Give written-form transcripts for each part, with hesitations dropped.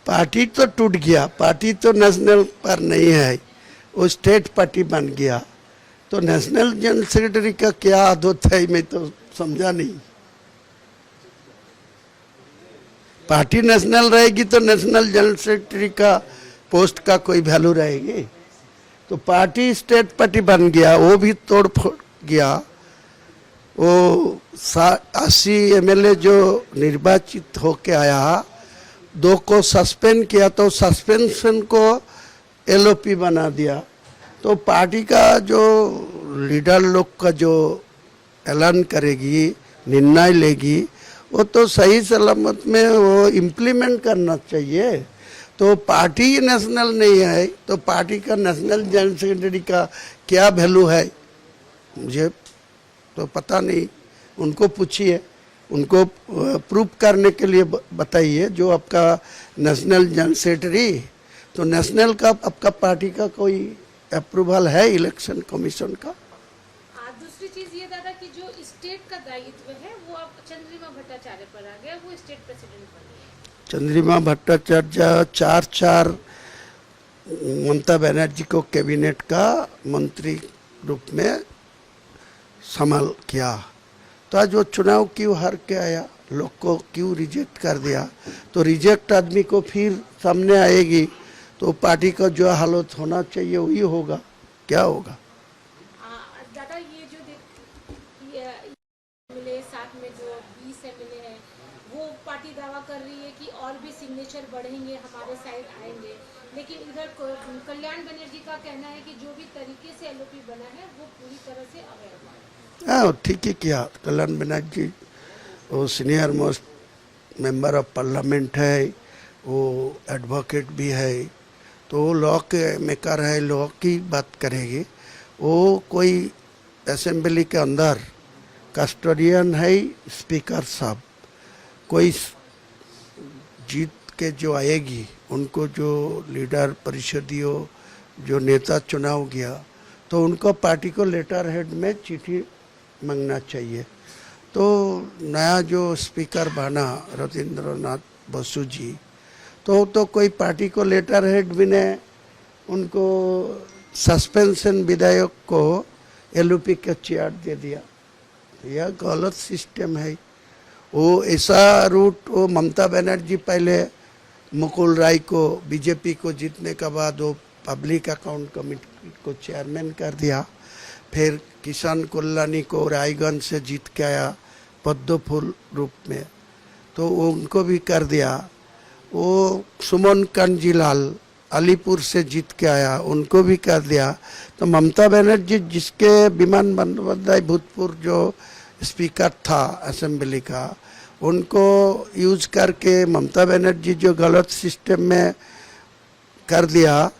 Party तो टूट गया, पार्टी तो नेशनल पर नहीं है, वो स्टेट पार्टी बन गया। तो नेशनल जनरल सेक्रेटरी का क्या आदत है, मैं तो समझा नहीं। पार्टी नेशनल रहेगी तो नेशनल जनरल सेक्रेटरी का पोस्ट का कोई वैल्यू रहेगी। तो पार्टी स्टेट पार्टी बन गया, वो भी तोड़ फोड़ गया। वो 80 एमएलए जो निर्वाचित होके आया, 2 को सस्पेंड किया, तो सस्पेंशन को एलओपी बना दिया। तो पार्टी का जो लीडर लोग का जो ऐलान करेगी, निर्णय लेगी, वो तो सही सलामत में वो इम्प्लीमेंट करना चाहिए। तो पार्टी नेशनल नहीं है तो पार्टी का नेशनल जनरल सेक्रेटरी का क्या वैल्यू है, मुझे तो पता नहीं। उनको पूछिए, उनको प्रूव करने के लिए बताइए जो आपका नेशनल जनरल सेक्रेटरी। तो नेशनल का आपका पार्टी का कोई अप्रूवल है इलेक्शन कमीशन का? दूसरी चीज ये दादा कि जो स्टेट का दायित्व है वो अब चंद्रिमा भट्टाचार्य पर आ गया, वो स्टेट प्रेसिडेंट बन गए। चंद्रिमा भट्टाचार्य 4 ममता बनर्जी को कैबिनेट का मंत्री रूप में संभाल किया। तो आज वो चुनाव क्यों हार के आया, लोग को क्यों रिजेक्ट कर दिया? तो रिजेक्ट आदमी को फिर सामने आएगी तो पार्टी का जो हालत होना चाहिए वही होगा। क्या होगा? दादा ये जो मिले साथ में जो 20 एमएलए है, वो पार्टी दावा कर रही है कि और भी सिग्नेचर बढ़ेंगे, हमारे साइड आएंगे, लेकिन इधर कल्याण बनर्जी का कहना है कि जो भी तरीके से एलओपी बना है वो पूरी तरह से अवैध है। हाँ, ठीक है किया। कल्याण बनर्जी वो senior most member of parliament है, वो एडवोकेट भी है, तो लॉ के मेकर है, लॉ की बात करेगी। वो कोई असेंबली के अंदर कस्टोडियन है स्पीकर साहब, कोई जीत के जो आएगी उनको जो लीडर परिषदीय जो नेता चुनाव गया, तो उनको पार्टी को लेटर हेड में चिट्ठी मांगना चाहिए। तो नया जो स्पीकर बना रविंद्रनाथ बसु जी, तो कोई पार्टी को लेटर हेड भी ने उनको सस्पेंशन विधायक को एलओपी का चेयर दे दिया। यह गलत सिस्टम है। वो ऐसा रूट वो ममता बनर्जी पहले मुकुल राय को बीजेपी को जीतने के बाद वो पब्लिक अकाउंट कमेटी को चेयरमैन कर दिया, फिर किसान कोल्लानी को रायगंज से जीत के आया पद्म फूल रूप में, तो उनको भी कर दिया। वो सुमन कंजीलाल अलीपुर से जीत के आया, उनको भी कर दिया। तो ममता बनर्जी जिसके विमान बंदोबस्ताई भूतपूर्व जो स्पीकर था असेंबली का, उनको यूज करके ममता बनर्जी जो गलत सिस्टम में कर दिया,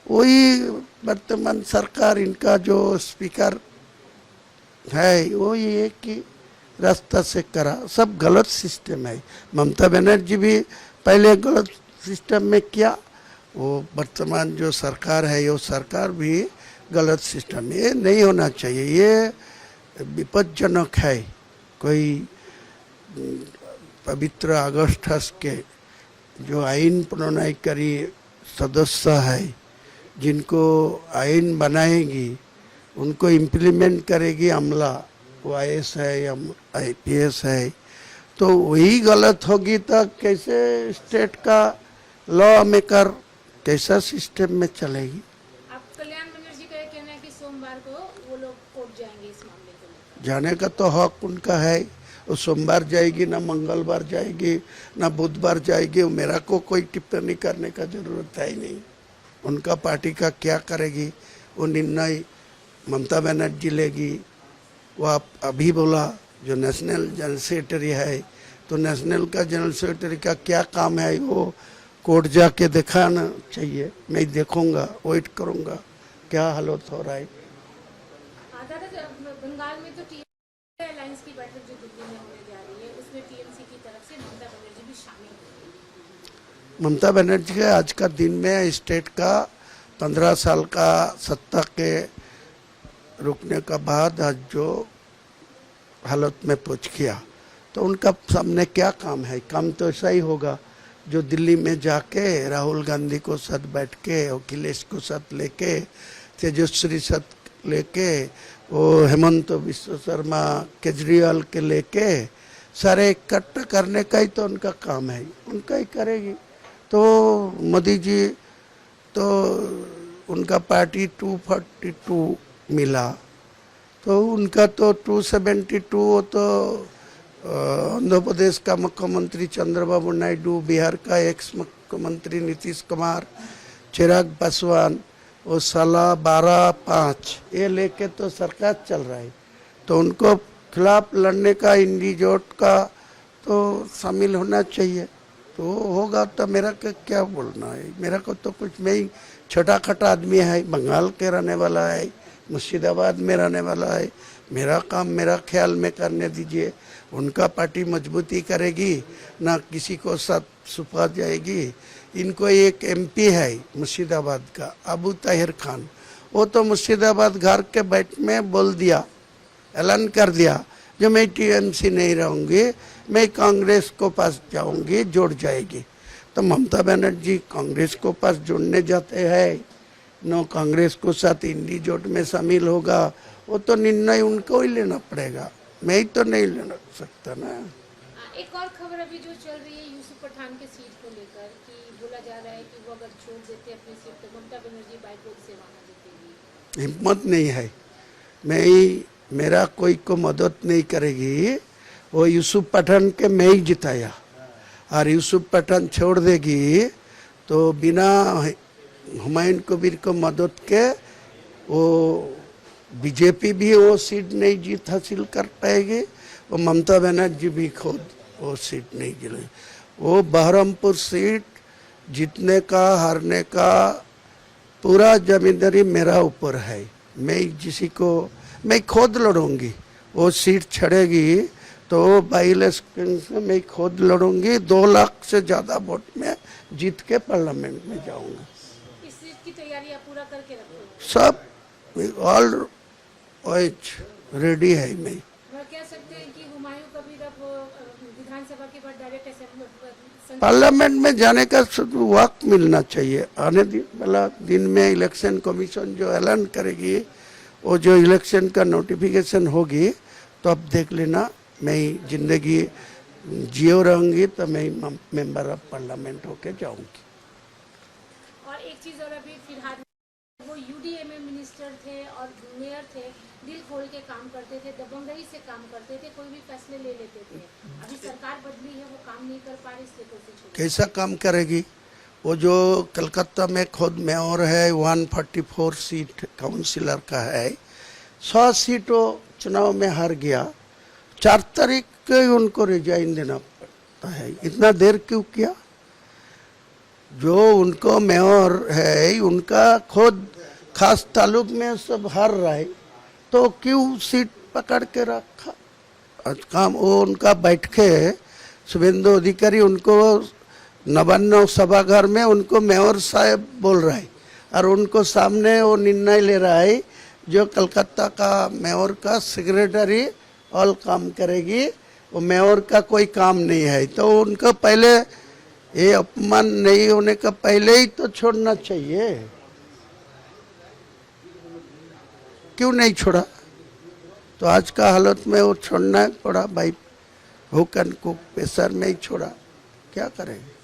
वही वर्तमान सरकार इनका जो स्पीकर है वही एक ही रास्ता से करा। सब गलत सिस्टम है। ममता बनर्जी भी पहले गलत सिस्टम में किया, वो वर्तमान जो सरकार है वो सरकार भी गलत सिस्टम, ये नहीं होना चाहिए, ये विपज्जनक है। कोई पवित्र अगस्टस के जो आइन प्रणयनकारी सदस्य है, जिनको आइन बनाएगी उनको इम्प्लीमेंट करेगी अमला, वो आईएएस है या आईपीएस है, तो वही गलत होगी तो कैसे स्टेट का लॉ मेकर कैसा सिस्टम में चलेगी? अब कल्याण बनर्जी का कहना है कि सोमवार को वो लोग कोर्ट जाएंगे इस मामले को लेकर। जाने का तो हक उनका है, वो सोमवार जाएगी ना मंगलवार जाएगी ना बुधवार जाएगी, मेरा को कोई टिप्पणी करने का जरूरत है ही नहीं। उनका पार्टी का क्या करेगी वो निर्णय ममता बनर्जी लेगी। वो आप अभी बोला जो नेशनल जनरल सेक्रेटरी है, तो नेशनल का जनरल सेक्रेटरी का क्या काम है वो कोर्ट जाके दिखाना चाहिए। मैं देखूंगा, वेट करूंगा क्या हालत हो रहा है। बंगाल में तो टीएमसी अलायंस की बैठक जो दिल्ली में होने जा रही है, उसमें टीएमसी की तरफ से ममता बनर्जी भी शामिल होंगी। ममता बनर्जी के आज का दिन में स्टेट का 15 साल का सत्ता के रुकने का बाद आज जो हालत में पहुंच गया, तो उनका सामने क्या काम है? काम तो ऐसा ही होगा जो दिल्ली में जाके राहुल गांधी को साथ बैठ के, अखिलेश को साथ लेके, तेजस्वी साथ लेके, वो हेमंत बिश्व शर्मा, केजरीवाल के लेके सारे इकट्ठा करने का ही तो उनका काम है, उनका ही करेगी। तो मोदी जी तो उनका पार्टी 242 मिला, तो उनका तो 272 तो आंध्र प्रदेश का मुख्यमंत्री चंद्रबाबू नायडू, बिहार का एक्स मुख्यमंत्री नीतीश कुमार, चिराग पासवान, वो 12 ये लेके तो सरकार चल रहा है। तो उनको खिलाफ लड़ने का इंडिजोट का तो शामिल होना चाहिए। तो होगा तो मेरा क्या बोलना है, मेरा को तो कुछ, मैं ही छोटा खटा आदमी है, बंगाल के रहने वाला है, मुर्शिदाबाद में रहने वाला है। मेरा काम मेरा ख्याल में करने दीजिए। उनका पार्टी मजबूती करेगी ना किसी को साथ छुपा जाएगी। इनको एक एमपी है मुर्शिदाबाद का, अबू ताहिर खान, वो तो मुर्शिदाबाद घर के बैठ में बोल दिया, ऐलान कर दिया, जो मैं टीएमसी नहीं रहूँगी, मैं कांग्रेस को पास जाऊँगी, जुड़ जाएगी। तो ममता बनर्जी कांग्रेस को पास जुड़ने जाते हैं, नो कांग्रेस को साथ इंडी जोट में शामिल होगा, वो तो निर्णय उनको ही लेना पड़ेगा, मैं ही तो नहीं लेना सकता ना। एक और खबर अभी जो चल रही है यूसुफ पठान के सीट को लेकर, कि बोला जा रहा है कि वो अगर छोड़ देते अपनी सीट तो ममता बनर्जी बाइपोल से वहां जीतेगी। हिम्मत नहीं है, मैं ही, मेरा कोई को मदद नहीं करेगी। वो यूसुफ पठान के मैं ही जिताया, और यूसुफ पठान छोड़ देगी तो बिना हुमायूं कबीर को मदद के वो बीजेपी भी वो सीट नहीं जीत हासिल कर पाएगी, वो ममता बनर्जी भी खुद वो सीट नहीं जीतेगी। वो बहरमपुर सीट जीतने का हारने का पूरा जिम्मेदारी मेरा ऊपर है। मैं किसी को, मैं खुद लड़ूंगी, वो सीट छड़ेगी तो बाई इलेक्शन से मैं खुद लड़ूंगी, 2 लाख से ज़्यादा वोट में जीत के पार्लियामेंट में जाऊंगा। इस सीट की तैयारी आप पूरा करके रखो? सब ऑल रेडी है। मैं कह सकते हैं कि हुमायूं कबीर अब विधानसभा के बाद डायरेक्ट असेंबली पार्लियामेंट में जाने का वक्त मिलना चाहिए। आने वाला दिन में इलेक्शन कमीशन जो ऐलान करेगी, वो जो इलेक्शन का नोटिफिकेशन होगी, तो अब देख लेना, मैं जिंदगी जियो रहूंगी तो मैं मेंबर ऑफ पार्लियामेंट होके जाऊंगी। और एक चीज और, अभी फिलहाल वो यूडीए में मिनिस्टर थे और मेयर थे, दिल खोल के काम करते थे, दबंगई से काम करते थे, कोई भी फैसले ले लेते थे। अभी सरकार बदली है, वो काम नहीं कर पा रही, इसलिए कोशिश। कैसा काम करेगी? वो जो कलकत्ता में खुद मेयर है, 144 सीट काउंसिलर का है, 100 सीटों चुनाव में हार गया। 4 तारीख को उनको रिजाइन देना पड़ता है, इतना देर क्यों किया? जो उनको मेयर है, उनका खुद खास तालुक में सब हार रहा है, तो क्यों सीट पकड़ के रखा? आज काम वो उनका बैठ के शुभेंदु अधिकारी उनको नवान्न सभागार में उनको मेयर साहब बोल रहा है, और उनको सामने वो निर्णय ले रहा है जो कलकत्ता का मेयर का सेक्रेटरी ऑल काम करेगी, वो मेयर का कोई काम नहीं है। तो उनको पहले ये अपमान नहीं होने का पहले ही तो छोड़ना चाहिए, क्यों नहीं छोड़ा? तो आज का हालत में वो छोड़ना पड़ा भाई, हुक एंड कुक प्रेशर में ही छोड़ा, क्या करेंगे?